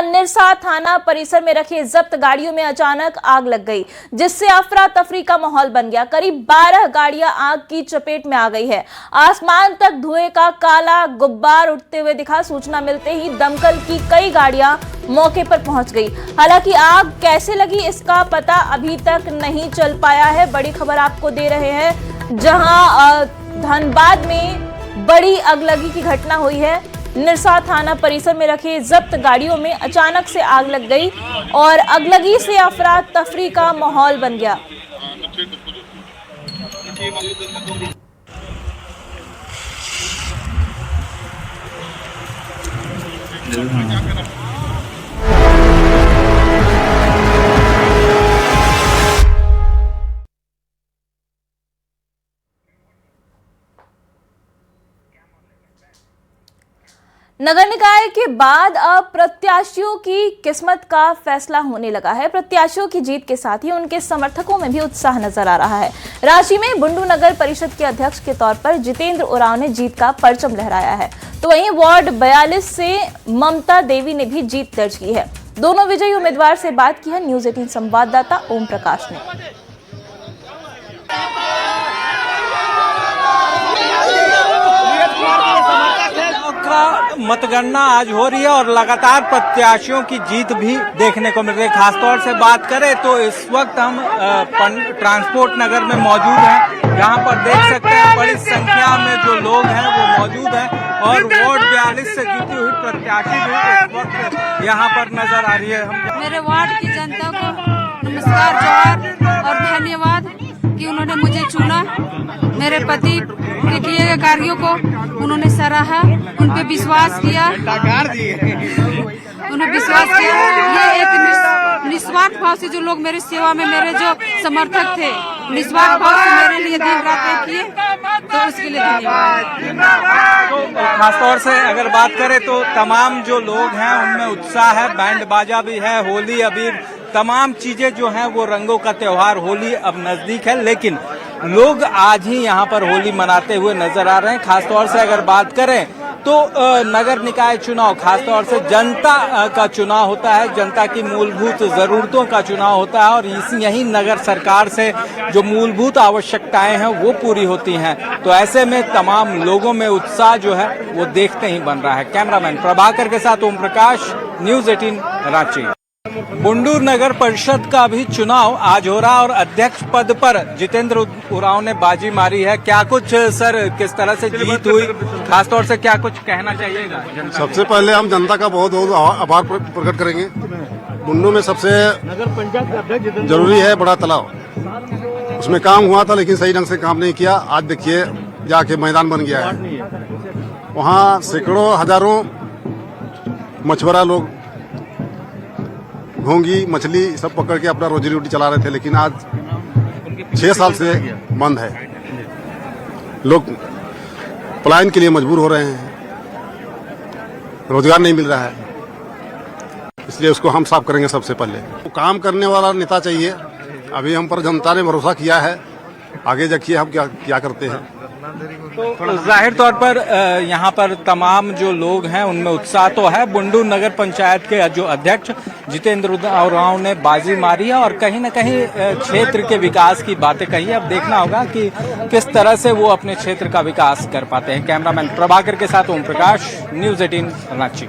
निरसा थाना परिसर में रखे जब्त गाड़ियों में अचानक आग लग गई, जिससे अफरा तफरी का माहौल बन गया। करीब 12 गाड़ियां आग की चपेट में आ गई है। आसमान तक धुएं का काला गुब्बार उठते हुए दिखा। सूचना मिलते ही दमकल की कई गाड़ियां मौके पर पहुंच गई। हालांकि आग कैसे लगी इसका पता अभी तक नहीं चल पाया है। बड़ी खबर आपको दे रहे हैं, जहां धनबाद में बड़ी अगलगी की घटना हुई है। निरसा थाना परिसर में रखे जब्त गाड़ियों में अचानक से आग लग गई और अगलगी से अफरा तफरी का माहौल बन गया। नगर निकाय के बाद अब प्रत्याशियों की किस्मत का फैसला होने लगा है। प्रत्याशियों की जीत के साथ ही उनके समर्थकों में भी उत्साह नजर आ रहा है। रांची में बुंडू नगर परिषद के अध्यक्ष के तौर पर जितेंद्र उरांव ने जीत का परचम लहराया है, तो वहीं वार्ड 42 से ममता देवी ने भी जीत दर्ज की है। दोनों विजयी उम्मीदवार से बात की है न्यूज 18 संवाददाता ओम प्रकाश ने। मतगणना आज हो रही है और लगातार प्रत्याशियों की जीत भी देखने को मिल रही है। खासतौर से बात करें तो इस वक्त हम ट्रांसपोर्ट नगर में मौजूद हैं। यहाँ पर देख सकते हैं बड़ी संख्या में जो लोग हैं वो मौजूद हैं और वार्ड 42 से जीती हुई प्रत्याशी भी इस वक्त यहाँ पर नजर आ रही है। मेरे वार्ड की जनता को नमस्कार, जोहार और धन्यवाद कि उन्होंने मुझे चुना। मेरे पति के किए गए कार्यों को उन्होंने सराहा, उन पे विश्वास किया, उन्होंने विश्वास किया। ये एक निस्वार्थ भाव से जो लोग मेरी सेवा में, मेरे जो समर्थक थे, निस्वार्थ भाव से मेरे लिए दिन रात किए, तो उसके लिए धन्यवाद। खासतौर से अगर बात करें तो तमाम जो लोग हैं उनमें उत्साह है, बैंड बाजा भी है, होली अबीर तमाम चीजें जो हैं वो रंगों का त्योहार होली अब नजदीक है, लेकिन लोग आज ही यहाँ पर होली मनाते हुए नजर आ रहे हैं। खासतौर से अगर बात करें तो नगर निकाय चुनाव खासतौर से जनता का चुनाव होता है, जनता की मूलभूत जरूरतों का चुनाव होता है और यही नगर सरकार से जो मूलभूत आवश्यकताएं हैं वो पूरी होती हैं। तो ऐसे में तमाम लोगों में उत्साह जो है वो देखते ही बन रहा है। कैमरामैन प्रभाकर के साथ ओम प्रकाश, न्यूज 18 रांची। बुंडू नगर परिषद का भी चुनाव आज हो रहा और अध्यक्ष पद पर जितेंद्र उरांव ने बाजी मारी है। क्या कुछ सर, किस तरह से जीत हुई, खासतौर से क्या कुछ कहना चाहिएगा? सबसे पहले हम जनता का बहुत बहुत आभार प्रकट करेंगे। बुंडू में सबसे जरूरी है बड़ा तालाब, उसमें काम हुआ था लेकिन सही ढंग से काम नहीं किया। आज देखिए जाके मैदान बन गया है, वहाँ सैकड़ों हजारों मछुआरा लोग घोंगी मछली सब पकड़ के अपना रोजी रोटी चला रहे थे, लेकिन आज 6 साल से बंद है। लोग पलायन के लिए मजबूर हो रहे हैं, रोजगार नहीं मिल रहा है, इसलिए उसको हम साफ करेंगे। सबसे पहले तो काम करने वाला नेता चाहिए। अभी हम पर जनता ने भरोसा किया है, आगे देखिए हम क्या करते हैं। तो जाहिर तौर पर यहाँ पर तमाम जो लोग हैं उनमें उत्साह तो है। बुंडू नगर पंचायत के जो अध्यक्ष जितेंद्र उरांव ने बाजी मारी है और कहीं न कहीं क्षेत्र के विकास की बातें कही। अब देखना होगा कि किस तरह से वो अपने क्षेत्र का विकास कर पाते हैं। कैमरामैन प्रभाकर के साथ ओम प्रकाश, न्यूज 18 रांची।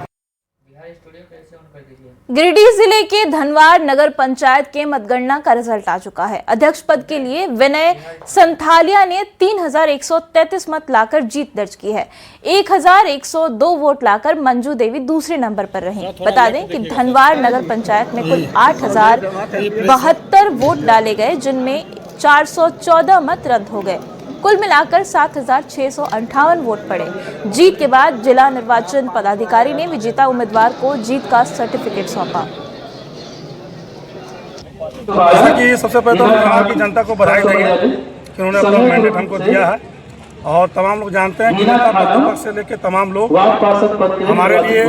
गिरिडीह जिले के धनवार नगर पंचायत के मतगणना का रिजल्ट आ चुका है। अध्यक्ष पद के लिए विनय संथालिया ने 3133 मत लाकर जीत दर्ज की है। 1102 वोट लाकर मंजू देवी दूसरे नंबर पर रहीं। बता दें कि धनवार नगर पंचायत में कुल 8072 वोट डाले गए, जिनमें 414 मत रद्द हो गए। कुल मिलाकर 7658 वोट पड़े। जीत के बाद जिला निर्वाचन पदाधिकारी ने विजेता उम्मीदवार को जीत का सर्टिफिकेट सौंपा। सबसे पहले तो यहाँ की जनता को बधाई देंगे कि उन्होंने अपना मैंडेट हमको दिया है और तमाम लोग जानते हैं कि जनता पक्ष से लेकर तमाम लोग हमारे लिए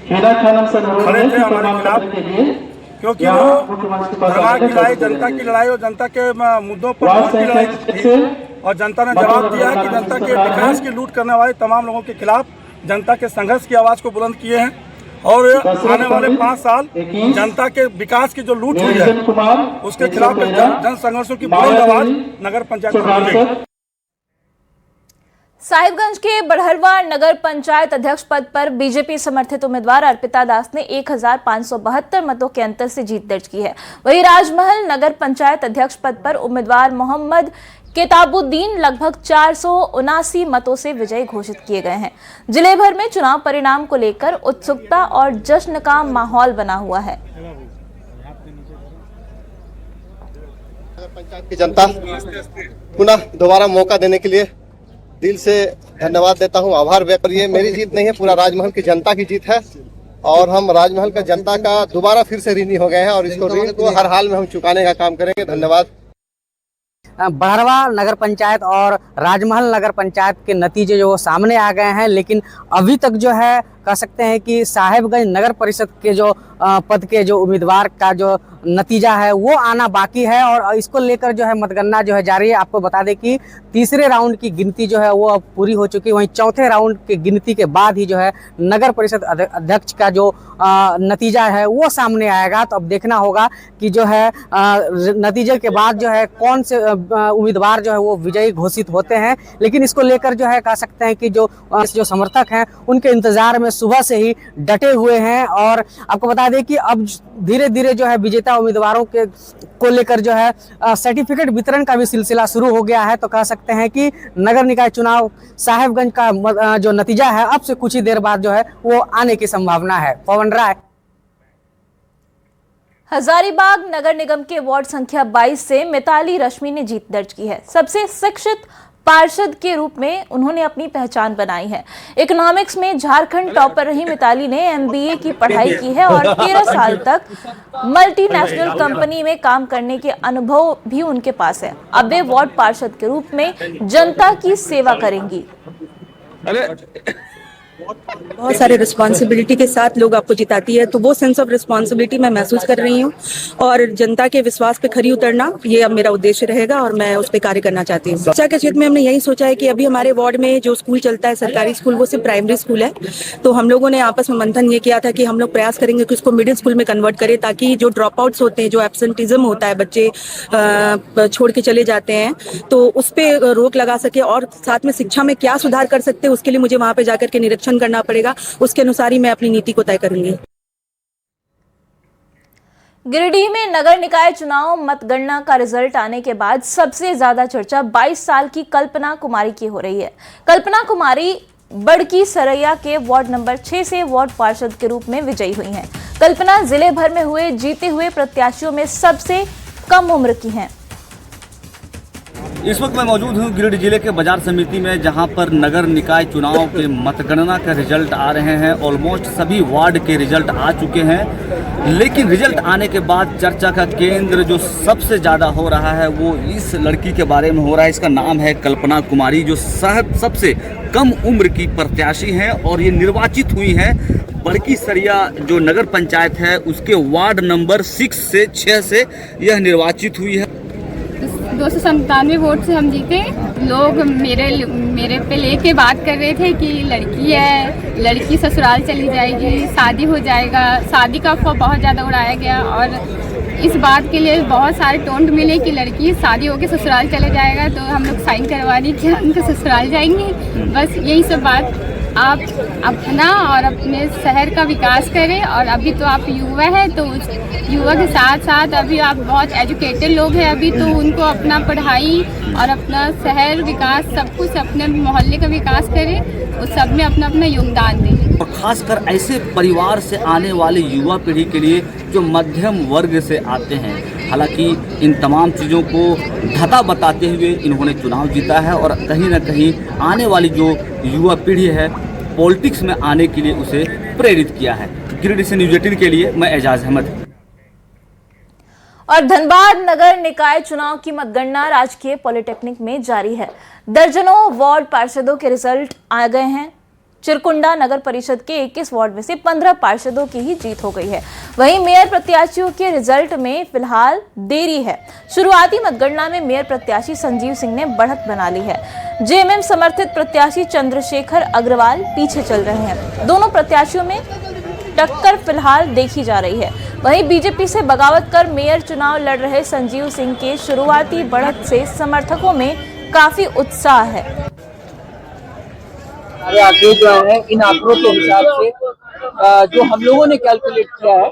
खड़े थे हमारे खिलाफ, क्योंकि वो धनवार की लड़ाई जनता की लड़ाई और जनता के मुद्दों पर वोट की लड़ाई थी और जनता ने जवाब दिया कि जनता के विकास की लूट करने वाले तमाम लोगों के खिलाफ जनता के संघर्ष की आवाज़ को बुलंद किए हैं और आने वाले 5 साल जनता के विकास की जो लूट हुई है उसके खिलाफ जन संघर्षों की बुलंद आवाज नगर पंचायत में गूंजेगी। साहिबगंज के बड़हरवा नगर पंचायत अध्यक्ष पद पर बीजेपी समर्थित उम्मीदवार अर्पिता दास ने 1572 मतों के अंतर से जीत दर्ज की है। वहीं राजमहल नगर पंचायत अध्यक्ष पद पर उम्मीदवार मोहम्मद केताबुद्दीन लगभग 479 मतों से विजयी घोषित किए गए हैं। जिले भर में चुनाव परिणाम को लेकर उत्सुकता और जश्न का माहौल बना हुआ है। पंचायत की जनता पुनः दोबारा मौका देने के लिए दिल से धन्यवाद देता हूं, आभार व्यक्त। ये मेरी जीत नहीं है, पूरा राजमहल की जनता की जीत है और हम राजमहल का जनता का दोबारा फिर से ऋणी हो गए हैं और इसको ऋण को हर हाल में हम चुकाने का काम करेंगे। धन्यवाद। बड़हरवा नगर पंचायत और राजमहल नगर पंचायत के नतीजे जो सामने आ गए हैं, लेकिन अभी तक जो है कह सकते हैं कि साहिबगंज नगर परिषद के जो पद के जो उम्मीदवार का जो नतीजा है वो आना बाकी है और इसको लेकर जो है मतगणना जो है जारी है। आपको बता दें कि तीसरे राउंड की गिनती जो है वो अब पूरी हो चुकी है। वहीं चौथे राउंड की गिनती के बाद ही जो है नगर परिषद अध्यक्ष का जो नतीजा है वो सामने आएगा। तो अब देखना होगा कि जो है नतीजे के बाद जो है कौन से उम्मीदवार जो है वो विजयी घोषित होते हैं। लेकिन इसको लेकर जो है कह सकते हैं कि जो समर्थक हैं उनके इंतजार में सुबह से ही डटे हुए हैं। और आपको बता दें कि अब धीरे धीरे जो है विजेता उम्मीदवारों के को लेकर जो है सर्टिफिकेट वितरण का भी सिलसिला शुरू हो गया है। तो कह सकते हैं कि नगर निकाय चुनाव साहिबगंज का जो नतीजा है अब से कुछ ही देर बाद जो है वो आने की संभावना है। पवन राय। हजारीबाग नगर निगम के वार्ड संख्या 22 से मिताली रश्मि ने जीत दर्ज की है। सबसे शिक्षित पार्षद के रूप में उन्होंने अपनी पहचान बनाई है। इकोनॉमिक्स में झारखंड टॉपर रही मिताली ने MBA की पढ़ाई की है और 13 साल तक मल्टीनेशनल कंपनी में काम करने के अनुभव भी उनके पास है। अब वे वार्ड पार्षद के रूप में जनता की सेवा करेंगी। बहुत सारे रिस्पॉन्सिबिलिटी के साथ लोग आपको जिताती है, तो वो सेंस ऑफ रिस्पॉन्सिबिलिटी मैं महसूस कर रही हूँ और जनता के विश्वास पे खरी उतरना ये अब मेरा उद्देश्य रहेगा और मैं उस पर कार्य करना चाहती हूँ। शिक्षा के क्षेत्र में हमने यही सोचा है कि अभी हमारे वार्ड में जो स्कूल चलता है सरकारी स्कूल वो सिर्फ प्राइमरी स्कूल है। तो हम लोगों ने आपस में मंथन ये किया था कि हम लोग प्रयास करेंगे कि उसको मिडिल स्कूल में कन्वर्ट करें ताकि जो ड्रॉप आउट्स होते हैं, जो एब्सेंटिज्म होता है, बच्चे छोड़ के चले जाते हैं, तो उस पर रोक लगा सके और साथ में शिक्षा में क्या सुधार कर सकते हैं उसके लिए मुझे वहाँ पे जाकर के निरीक्षण करना पड़ेगा। उसके अनुसार ही मैं अपनी नीति को तय करूंगी। गिरिडीह में नगर निकाय चुनाव मतगणना का रिजल्ट आने के बाद सबसे ज्यादा चर्चा 22 साल की कल्पना कुमारी की हो रही है। कल्पना कुमारी बड़की सरैया के वार्ड नंबर 6 से वार्ड पार्षद के रूप में विजयी हुई हैं। कल्पना जिले भर में हुए जीते हुए प्रत्याशियों में सबसे कम उम्र की हैं। इस वक्त मैं मौजूद हूँ गिरिडीह जिले के बाजार समिति में, जहां पर नगर निकाय चुनाव के मतगणना का रिजल्ट आ रहे हैं। ऑलमोस्ट सभी वार्ड के रिजल्ट आ चुके हैं, लेकिन रिजल्ट आने के बाद चर्चा का केंद्र जो सबसे ज़्यादा हो रहा है वो इस लड़की के बारे में हो रहा है। इसका नाम है कल्पना कुमारी, जो सबसे कम उम्र की प्रत्याशी हैं और ये निर्वाचित हुई हैं बड़की सरिया जो नगर पंचायत है उसके वार्ड नंबर 6 से 6 से यह निर्वाचित हुई है। 297 वोट से हम जीते। लोग मेरे पे लेके बात कर रहे थे कि लड़की है, लड़की ससुराल चली जाएगी, शादी हो जाएगा। शादी का अफवाह बहुत ज़्यादा उड़ाया गया और इस बात के लिए बहुत सारे टोंट मिले कि लड़की शादी होकर ससुराल चले जाएगा, तो हम लोग साइन करवाने के उनके ससुराल जाएंगे। बस यही सब बात। आप अपना और अपने शहर का विकास करें और अभी तो आप युवा हैं, तो उस युवा के साथ साथ अभी आप बहुत एजुकेटेड लोग हैं अभी, तो उनको अपना पढ़ाई और अपना शहर विकास सब कुछ अपने मोहल्ले का विकास करें, उस सब में अपना अपना योगदान दें। और खासकर ऐसे परिवार से आने वाले युवा पीढ़ी के लिए जो मध्यम वर्ग से आते हैं। हालांकि इन तमाम चीज़ों को धता बताते हुए इन्होंने चुनाव जीता है और कहीं ना कहीं आने वाली जो युवा पीढ़ी है पॉलिटिक्स में आने के लिए उसे प्रेरित किया है। गिरिडीह से न्यूज़ 18 के लिए मैं एजाज अहमद। और धनबाद नगर निकाय चुनाव की मतगणना राजकीय पॉलिटेक्निक में जारी है। दर्जनों वार्ड पार्षदों के रिजल्ट आ गए हैं। चिरकुंडा नगर परिषद के 21 वार्ड में से 15 पार्षदों की ही जीत हो गई है। वहीं मेयर प्रत्याशियों के रिजल्ट में फिलहाल देरी है। शुरुआती मतगणना में मेयर प्रत्याशी संजीव सिंह ने बढ़त बना ली है। जेएमएम समर्थित प्रत्याशी चंद्रशेखर अग्रवाल पीछे चल रहे हैं। दोनों प्रत्याशियों में टक्कर फिलहाल देखी जा रही है। वहीं बीजेपी से बगावत कर मेयर चुनाव लड़ रहे संजीव सिंह के शुरुआती बढ़त से समर्थकों में काफी उत्साह है। आंकड़े जो है इन आंकड़ों के हिसाब से जो हम लोगों ने कैलकुलेट किया है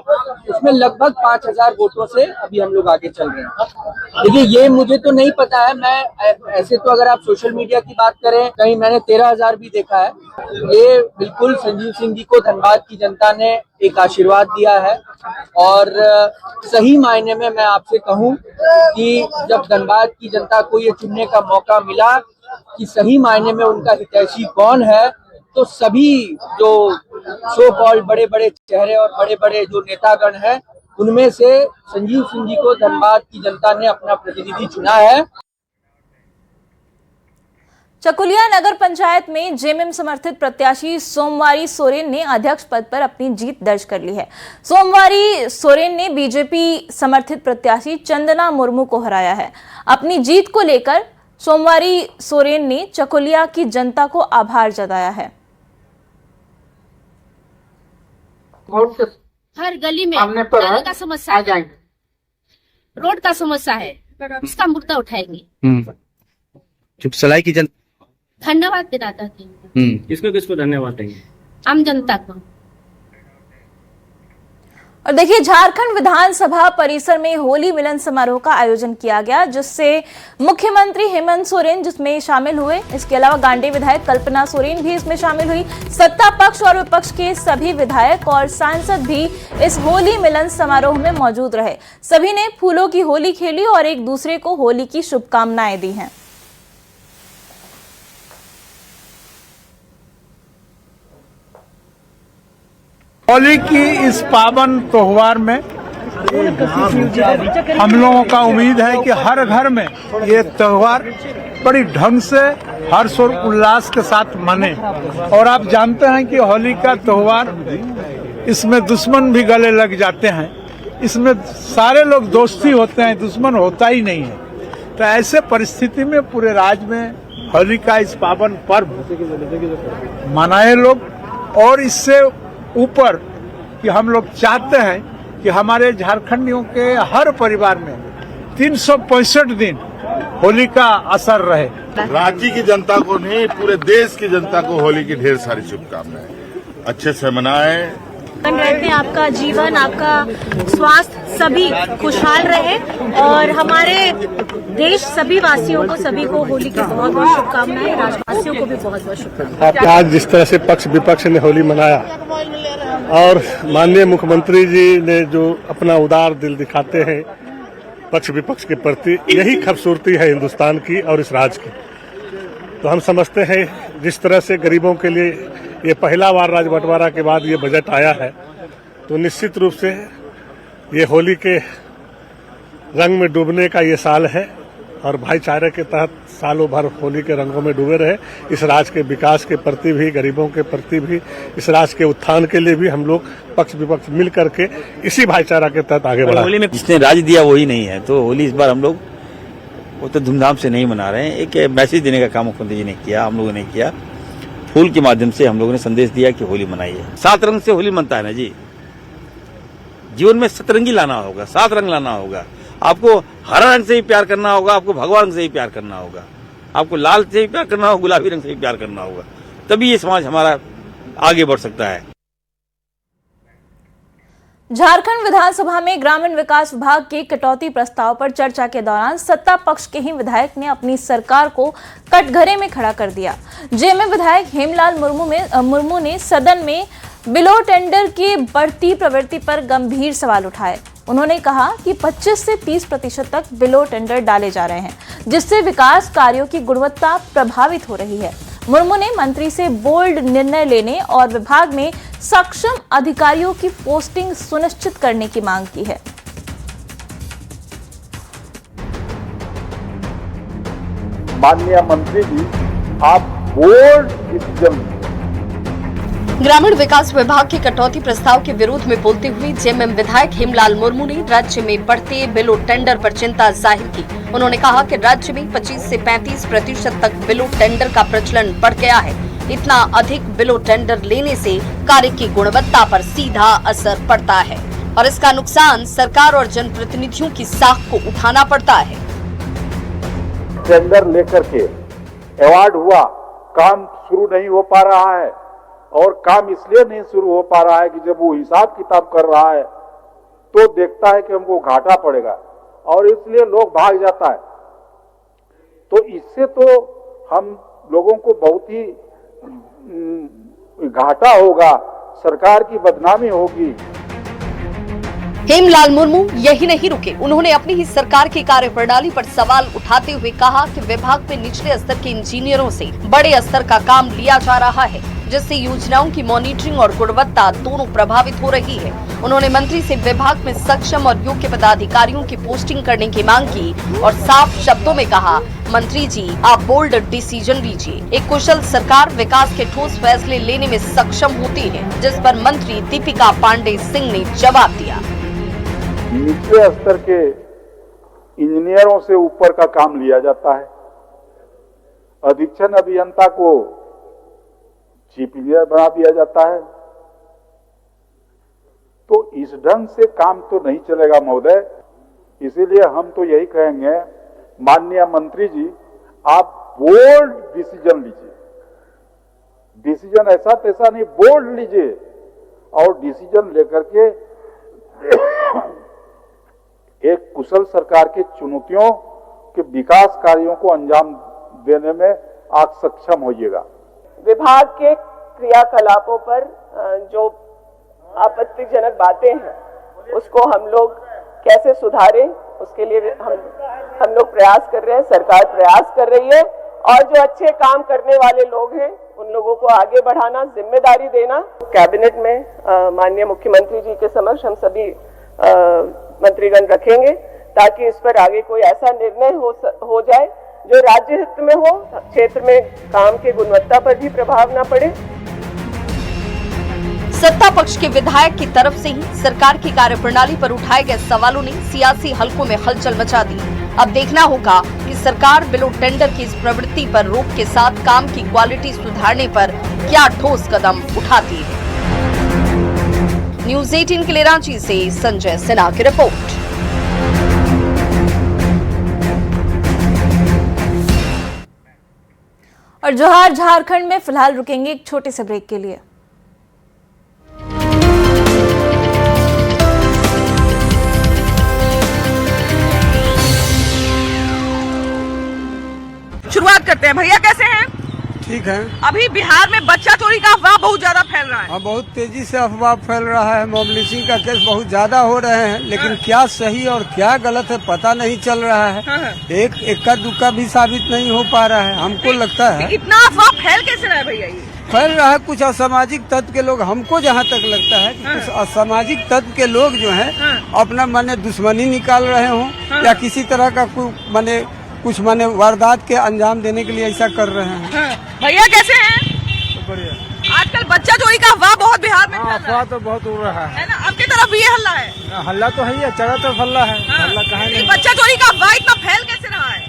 उसमें लगभग 5000 वोटों से अभी हम लोग आगे चल रहे हैं। देखिए ये मुझे तो नहीं पता है, मैं ऐसे तो अगर आप सोशल मीडिया की बात करें कहीं मैंने 13000 भी देखा है। ये बिल्कुल संजीव सिंह जी को धनबाद की जनता ने एक आशीर्वाद दिया है और सही मायने में मैं आपसे कहूं कि जब धनबाद की जनता को ये चुनने का मौका मिला कि सही मायने में उनका हितैषी कौन है, तो सभी जो सो कॉल्ड बड़े बड़े चेहरे और बड़े बड़े जो नेतागण हैं उनमें से संजीव सिंह जी को धनबाद की जनता ने अपना प्रतिनिधि चुना है। चकुलिया नगर पंचायत में जेएमएम समर्थित प्रत्याशी सोमवारी सोरेन ने अध्यक्ष पद पर अपनी जीत दर्ज कर ली है। सोमवारी सोरेन ने बीजेपी समर्थित प्रत्याशी चंदना मुर्मू को हराया है। अपनी जीत को लेकर सोमवारी सोरेन ने चकुलिया की जनता को आभार जताया है। हर गली में पानी का समस्या है, रोड का समस्या है, इसका मुद्दा उठाएंगे। सलाई की धन्यवाद देना चाहती हूँ। किसको धन्यवाद देंगे? आम जनता को। और देखिए, झारखंड विधानसभा परिसर में होली मिलन समारोह का आयोजन किया गया, जिससे मुख्यमंत्री हेमंत सोरेन जिसमें शामिल हुए। इसके अलावा गांडी विधायक कल्पना सोरेन भी इसमें शामिल हुई। सत्ता पक्ष और विपक्ष के सभी विधायक और सांसद भी इस होली मिलन समारोह में मौजूद रहे। सभी ने फूलों की होली खेली और एक दूसरे को होली की शुभकामनाएं दी हैं। होली की इस पावन त्योहार में हम लोगों का उम्मीद है कि हर घर में ये त्योहार बड़ी ढंग से हर्ष और उल्लास के साथ मने। और आप जानते हैं कि होली का त्योहार, इसमें दुश्मन भी गले लग जाते हैं, इसमें सारे लोग दोस्ती होते हैं, दुश्मन होता ही नहीं है। तो ऐसे परिस्थिति में पूरे राज्य में होली का इस पावन पर्व मनाए लोग। और इससे ऊपर कि हम लोग चाहते हैं कि हमारे झारखंडियों के हर परिवार में 365 दिन होली का असर रहे। रांची की जनता को नहीं, पूरे देश की जनता को होली की ढेर सारी शुभकामनाएं। अच्छे से मनाएं। रहते आपका जीवन, आपका स्वास्थ्य सभी खुशहाल रहे और हमारे देश सभी वासियों को, सभी को होली की बहुत बहुत शुभकामनाएं। राज्यवासियों को भी बहुत बहुत शुभकामनाएं। आज जिस तरह से पक्ष विपक्ष ने होली मनाया और माननीय मुख्यमंत्री जी ने जो अपना उदार दिल दिखाते हैं पक्ष विपक्ष के प्रति, यही खूबसूरती है हिंदुस्तान की और इस राज्य की। तो हम समझते हैं जिस तरह से गरीबों के लिए ये पहला बार राज बंटवारा के बाद ये बजट आया है, तो निश्चित रूप से ये होली के रंग में डूबने का ये साल है और भाईचारे के तहत सालों भर होली के रंगों में डूबे रहे। इस राज्य के विकास के प्रति भी, गरीबों के प्रति भी, इस राज्य के उत्थान के लिए भी हम लोग पक्ष विपक्ष मिल करके इसी भाईचारा के तहत आगे बढ़ा। होली में जिसने राज दिया वही नहीं है, तो होली इस बार हम लोग वो तो धूमधाम से नहीं मना रहे हैं। एक मैसेज देने का काम मुख्यमंत्री जी ने किया, हम लोगों ने किया। फूल के माध्यम से हम लोगों ने संदेश दिया कि होली मनाइए। 7 रंग से होली मनता है ना जी। जीवन में सतरंगी लाना होगा, 7 रंग लाना होगा। आपको हरा रंग से ही प्यार करना होगा, आपको भगवा रंग से ही प्यार करना होगा, आपको लाल से ही प्यार करना होगा, गुलाबी रंग से ही प्यार करना होगा, तभी ये समाज हमारा आगे बढ़ सकता है। झारखंड विधानसभा में ग्रामीण विकास विभाग के कटौती प्रस्ताव पर चर्चा के दौरान सत्ता पक्ष के ही विधायक ने अपनी सरकार को कटघरे में खड़ा कर दिया। जेएमएम विधायक हेमलाल मुर्मू ने सदन में बिलो टेंडर की बढ़ती प्रवृत्ति पर गंभीर सवाल उठाए। उन्होंने कहा कि 25 से 30% तक बिलो टेंडर डाले जा रहे हैं, जिससे विकास कार्यों की गुणवत्ता प्रभावित हो रही है। मुर्मू ने मंत्री से बोल्ड निर्णय लेने और विभाग में सक्षम अधिकारियों की पोस्टिंग सुनिश्चित करने की मांग की है। माननीय मंत्री जी, आप बोल्ड डिसीजन। ग्रामीण विकास विभाग के कटौती प्रस्ताव के विरोध में बोलते हुए जेएमएम विधायक हेमलाल मुर्मू ने राज्य में बढ़ते बिलो टेंडर पर चिंता जाहिर की। उन्होंने कहा कि राज्य में 25 से 35% तक बिलो टेंडर का प्रचलन बढ़ गया है। इतना अधिक बिलो टेंडर लेने से कार्य की गुणवत्ता पर सीधा असर पड़ता है और इसका नुकसान सरकार और जनप्रतिनिधियों की साख को उठाना पड़ता है। टेंडर लेकर के अवार्ड हुआ, काम शुरू नहीं हो पा रहा है और काम इसलिए नहीं शुरू हो पा रहा है कि जब वो हिसाब किताब कर रहा है तो देखता है कि हमको घाटा पड़ेगा और इसलिए लोग भाग जाता है। तो इससे तो हम लोगों को बहुत ही घाटा होगा, सरकार की बदनामी होगी। हेमलाल मुर्मू यही नहीं रुके, उन्होंने अपनी ही सरकार की कार्यप्रणाली पर सवाल उठाते हुए कहा कि विभाग में निचले स्तर के इंजीनियरों से बड़े स्तर का काम लिया जा रहा है, जिससे योजनाओं की मॉनिटरिंग और गुणवत्ता दोनों प्रभावित हो रही है। उन्होंने मंत्री से विभाग में सक्षम और योग्य पदाधिकारियों की पोस्टिंग करने की मांग की और साफ शब्दों में कहा, मंत्री जी आप बोल्ड डिसीजन लीजिए। एक कुशल सरकार विकास के ठोस फैसले लेने में सक्षम होती है, जिस पर मंत्री दीपिका पांडे सिंह ने जवाब दिया। निचले स्तर के इंजीनियरों से ऊपर का काम लिया जाता है। अधीक्षण अभियंता को चीफ इंजीनियर बना दिया जाता है। तो इस ढंग से काम तो नहीं चलेगा महोदय। इसीलिए हम तो यही कहेंगे, माननीय मंत्री जी आप बोल्ड डिसीजन लीजिए। डिसीजन ऐसा तैसा नहीं, बोल्ड लीजिए और डिसीजन लेकर के एक कुशल सरकार के चुनौतियों के विकास कार्यों को अंजाम देने में आप सक्षम होइएगा। विभाग के क्रियाकलापों पर जो आपत्तिजनक बातें हैं उसको हम लोग कैसे सुधारें, उसके लिए हम लोग प्रयास कर रहे हैं, सरकार प्रयास कर रही है और जो अच्छे काम करने वाले लोग हैं उन लोगों को आगे बढ़ाना, जिम्मेदारी देना। कैबिनेट में माननीय मुख्यमंत्री जी के समक्ष हम सभी मंत्रीगण रखेंगे ताकि इस पर आगे कोई ऐसा निर्णय हो जाए जो राज्य हित में हो, क्षेत्र में काम की गुणवत्ता पर भी प्रभाव न पड़े। सत्ता पक्ष के विधायक की तरफ से ही सरकार की कार्यप्रणाली पर उठाए गए सवालों ने सियासी हलकों में हलचल मचा दी। अब देखना होगा कि सरकार बिलो टेंडर की इस प्रवृत्ति पर रोक के साथ काम की क्वालिटी सुधारने पर क्या ठोस कदम उठाती है। न्यूज़ 18 के लिए रांची से संजय सिन्हा की रिपोर्ट। और जोहार झारखंड में फिलहाल रुकेंगे एक छोटे से ब्रेक के लिए। शुरुआत करते हैं। भैया कैसे हैं? ठीक है। अभी बिहार में बच्चा चोरी का अफवाह बहुत ज्यादा फैल रहा है। हाँ, बहुत तेजी से अफवाह फैल रहा है। मॉब लिंचिंग का केस बहुत ज्यादा हो रहे हैं, लेकिन क्या सही और क्या गलत है पता नहीं चल रहा है। एक इक्का दुक्का भी साबित नहीं हो पा रहा है। हमको लगता है इतना अफवाह फैल कैसे रहा है भैया? ये फैल रहा है कुछ असामाजिक तत्व के लोग। हमको जहाँ तक लगता है कि कुछ असामाजिक तत्व के लोग जो हैं अपना माने दुश्मनी निकाल रहे हों या किसी तरह का कुछ माने वारदात के अंजाम देने के लिए ऐसा कर रहे हैं। भैया कैसे हैं? बढ़िया। आजकल बच्चा चोरी का अफवाह बहुत बिहार में अफवाह तो बहुत उड़ रहा है ना। आपकी तरफ भी ये हल्ला है? हल्ला तो है ही, चारों तरफ हल्ला है। हल्ला कहाँ नहीं। बच्चा चोरी का अफवाह इतना फैल कैसे रहा है?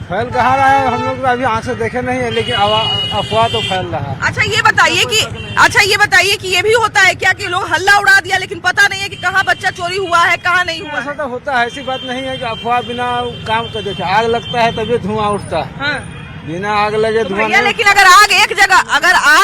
फैल कहाँ रहा है, हम लोग तो अभी आँख से देखे नहीं है, लेकिन अफवाह तो फैल रहा है। अच्छा ये बताइए कि ये भी होता है क्या कि लोग हल्ला उड़ा दिया लेकिन पता नहीं है कि कहाँ बच्चा चोरी हुआ है कहाँ नहीं हुआ? ऐसा तो होता है, ऐसी बात नहीं है कि अफवाह बिना काम कर देखे। आग लगता है तभी धुआं उठता है, बिना आग लगे धुआं नहीं। लेकिन अगर आग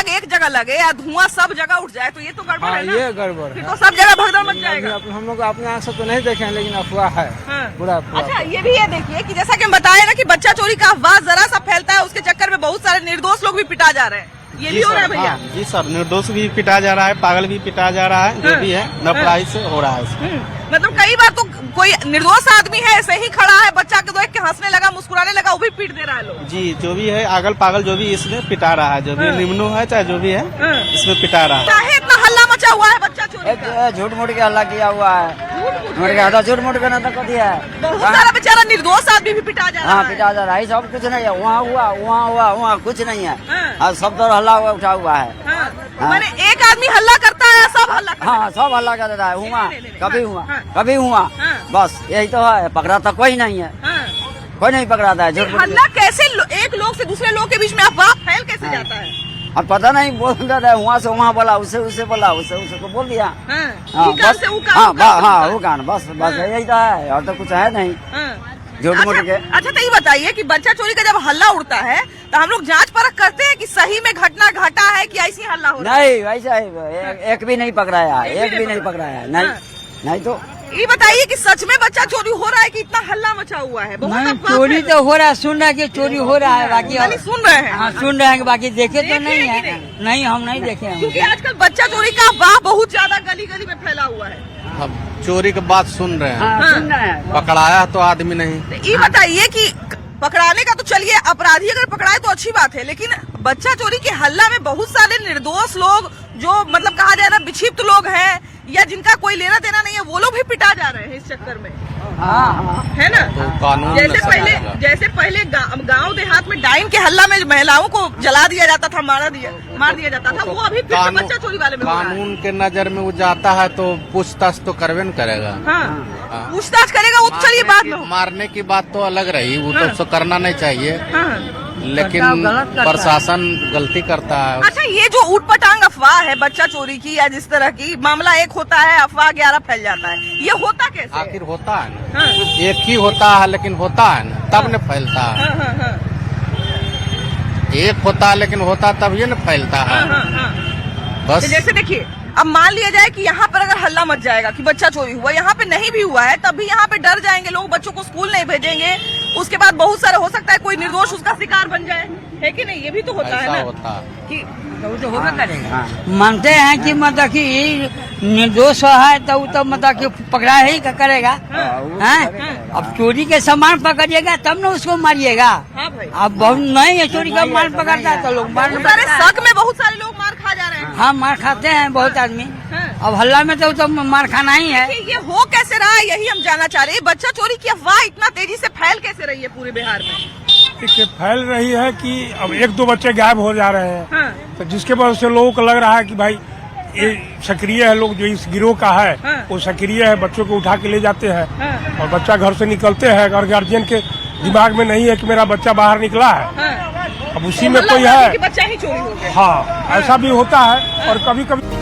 एक जगह लगे या धुआं सब जगह उठ जाए तो ये तो गड़बड़ है ना? ये गड़बड़ है। तो सब जगह भगदड़ मच जाएगा। हम लोग अपने आँख से तो नहीं देखे हैं, लेकिन अफवाह है पूरा। अच्छा ये भी ये देखिए कि जैसा कि हम बताए ना कि बच्चा चोरी का अफवाह जरा सा फैलता है, उसके चक्कर में बहुत सारे निर्दोष लोग भी पिटा जा रहे हैं। ये भी हो रहा है भैया? जी सर, निर्दोष भी पिटा जा रहा है, पागल भी पिटा जा रहा है, जो भी है नपराई से हो रहा है। मतलब कई बार तो कोई निर्दोष आदमी है ऐसे ही खड़ा है, बच्चा के देख के हंसने लगा, मुस्कुराने लगा, वो भी पीट दे रहा है लोग। जी जो भी है आगल पागल जो भी इसमें पिटा रहा है, जो भी निम्नो है चाहे जो भी है इसमें पिटा रहा है। चाहे इतना हल्ला मचा हुआ है बच्चा चोरी का? झूठ मूठ के हल्ला किया हुआ है। झूठ मूठ का नाटक कर दिया है। बहुत सारा बेचारा निर्दोष आदमी भी पिटा जा रहा है। हाँ पिटा जा रहा है, सब कुछ नहीं है। वहाँ हुआ वहाँ कुछ नहीं है। सब तो हल्ला उठा हुआ है। मैंने एक आदमी हल्ला करता है सब हल्ला करता है। हाँ सब हल्ला कर रहा है। कभी हुआ बस यही तो है। पकड़ा तो कोई नहीं है, कोई नहीं पकड़ाता है। हल्ला कैसे एक लोग से दूसरे लोग के बीच में अफवाह फैल कैसे जाता है? अब पता नहीं बोल रहे वहाँ से वहाँ बोला, उससे बोला, उससे तो बोल दिया। हाँ बस, हाँ वो कान बस यही तो है, और तो कुछ है नहीं झूठ मूठ के। अच्छा तो ये बताइए कि बच्चा चोरी का जब हल्ला उड़ता है तो हम लोग जांच परख करते हैं कि सही में घटना घटा है कि ऐसी हल्ला हो रहा है? नहीं वैसा एक भी नहीं पकड़ाया, एक भी नहीं पकड़ाया, नहीं तो ये बताइए कि सच में बच्चा चोरी हो रहा है कि इतना हल्ला मचा हुआ है? बहुत चोरी तो हो रहा है, सुन रहा है कि चोरी हो रहा है, बाकी सुन रहे हैं। हाँ सुन रहे हैं, बाकी देखे तो नहीं है। नहीं हम नहीं देखे हैं, क्योंकि आजकल बच्चा चोरी का अफवाह बहुत ज्यादा गली गली में फैला हुआ है। अब चोरी की बात सुन रहे हैं, सुन रहे हैं। पकड़ाया तो आदमी नहीं। ये बताइए कि पकड़ाने का तो चलिए, अपराधी अगर पकड़ाए तो अच्छी बात है, लेकिन बच्चा चोरी के हल्ला में बहुत सारे निर्दोष लोग, जो मतलब कहा जाए ना विक्षिप्त लोग हैं या जिनका कोई लेना देना नहीं है, वो लोग भी पिटा जा रहे हैं इस चक्कर में। है ना? तो कानून जैसे पहले गांव देहात में डाइन के हल्ला में महिलाओं को जला दिया जाता था, मार दिया जाता था, वो अभी फिर से बच्चा चोरी वाले में कानून के नजर में वो जाता है तो पूछताछ तो करवे न करेगा। पूछताछ करेगा, वो तो चलिए बात में। मारने की बात तो अलग रही, वो तो करना नहीं चाहिए, लेकिन प्रशासन गलती करता है। अच्छा ये जो ऊटपटांग अफवाह है बच्चा चोरी की या जिस तरह की, मामला एक होता है, अफवाह 11 फैल जाता है, ये होता कैसे? आखिर होता है ना, एक ही होता है लेकिन होता है ना, तब न फैलता है। एक होता है लेकिन होता तब ये न फैलता है। बस जैसे देखिए, अब मान लिया जाए कि यहाँ पर अगर हल्ला मच जाएगा कि बच्चा चोरी हुआ, यहाँ पे नहीं भी हुआ है तब भी यहाँ पे डर जाएंगे लोग, बच्चों को स्कूल नहीं भेजेंगे, उसके बाद बहुत सारे हो सकता है कोई निर्दोष उसका शिकार बन जाए, है कि नहीं? ये भी तो होता है ना होता कि तो होगा करेगा। मानते हैं कि मतलब कि निर्दोष है तो मतलब कि पकड़ा ही करेगा। अब चोरी के सामान पकड़िएगा तब न उसको मारिएगा। अब बहुत नहीं है, चोरी का माल पकड़ता है तो लोग मार, शक में बहुत सारे लोग मार खा जा रहे हैं। हाँ मार खाते हैं बहुत आदमी। अब हल्ला में तो मार खाना ही है। ये हो कैसे रहा है, यही हम जानना चाह रहे हैं। बच्चा चोरी की अफवाह इतना तेजी से फैल कैसे रही है पूरे बिहार में? देखिए फैल रही है कि अब 1-2 बच्चे गायब हो जा रहे हैं, तो जिसके वजह से लोगों को लग रहा है कि भाई ये सक्रिय है, लोग जो इस गिरोह का है वो सक्रिय है, बच्चों को उठा के ले जाते हैं और बच्चा घर से निकलते हैं और गार्जियन के दिमाग में नहीं है कि मेरा बच्चा बाहर निकला है, अब उसी में कोई है, बच्चा ही चोरी हो गया। हाँ ऐसा भी होता है। और कभी कभी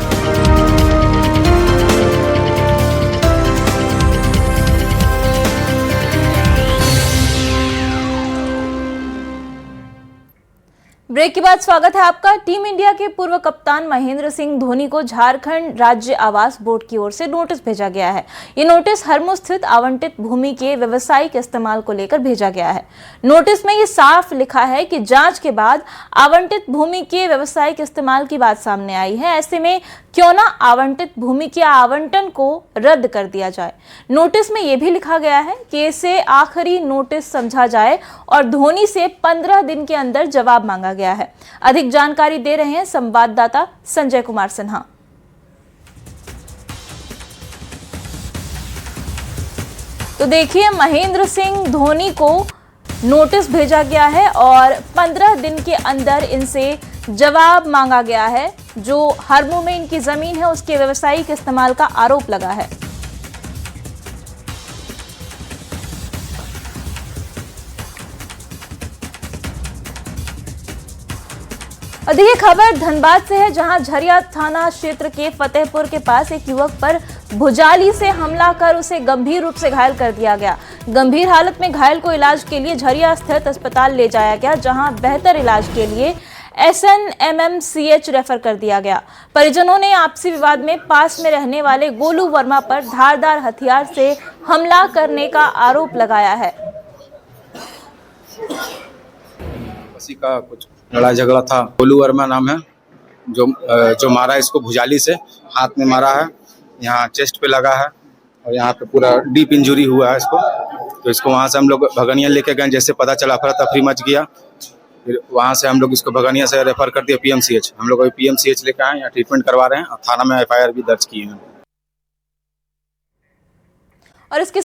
ब्रेक के बाद स्वागत है आपका। टीम इंडिया के पूर्व कप्तान महेंद्र सिंह धोनी को झारखंड राज्य आवास बोर्ड की ओर से नोटिस भेजा गया है। ये नोटिस हरमू स्थित आवंटित भूमि के व्यावसायिक इस्तेमाल को लेकर भेजा गया है। नोटिस में ये साफ लिखा है कि जांच के बाद आवंटित भूमि के व्यावसायिक इस्तेमाल की बात सामने आई है, ऐसे में क्यों ना आवंटित भूमि के आवंटन को रद्द कर दिया जाए। नोटिस में यह भी लिखा गया है कि इसे आखिरी नोटिस समझा जाए और धोनी से 15 दिन के अंदर जवाब मांगा गया है। अधिक जानकारी दे रहे हैं संवाददाता संजय कुमार सिन्हा। तो देखिए, महेंद्र सिंह धोनी को नोटिस भेजा गया है और 15 दिन के अंदर इनसे जवाब मांगा गया है। जो हरमू में इनकी जमीन है उसके व्यावसायिक इस्तेमाल का आरोप लगा है। और देखिए, खबर धनबाद से है, जहां झरिया थाना क्षेत्र के फतेहपुर के पास एक युवक पर भुजाली से हमला कर उसे गंभीर रूप से घायल कर दिया गया। गंभीर हालत में घायल को इलाज के लिए झरिया स्थित अस्पताल ले जाया गया, जहां बेहतर इलाज के लिए SNMMCH रेफर कर दिया गया। परिजनों ने आपसी विवाद में पास में रहने वाले गोलू वर्मा पर धारदार हथियार से हमला करने का आरोप लगाया है। किसी का कुछ लड़ाई झगड़ा था, गोलू वर्मा नाम है, जो मारा इसको भुजाली से, हाथ में मारा है, यहाँ चेस्ट पे लगा है और यहाँ पे पूरा डीप इंजरी हुआ है इसको। तो इसको वहाँ से हम लोग भगनिया लेके गए, जैसे पता चला अफरा तफरी मच गया, फिर वहाँ से हम लोग इसको भगनिया से रेफर कर दिया PMCH। हम लोग अभी PMCH लेके आए, यहाँ ट्रीटमेंट करवा रहे हैं और थाना में FIR भी दर्ज किए हैं। और इसके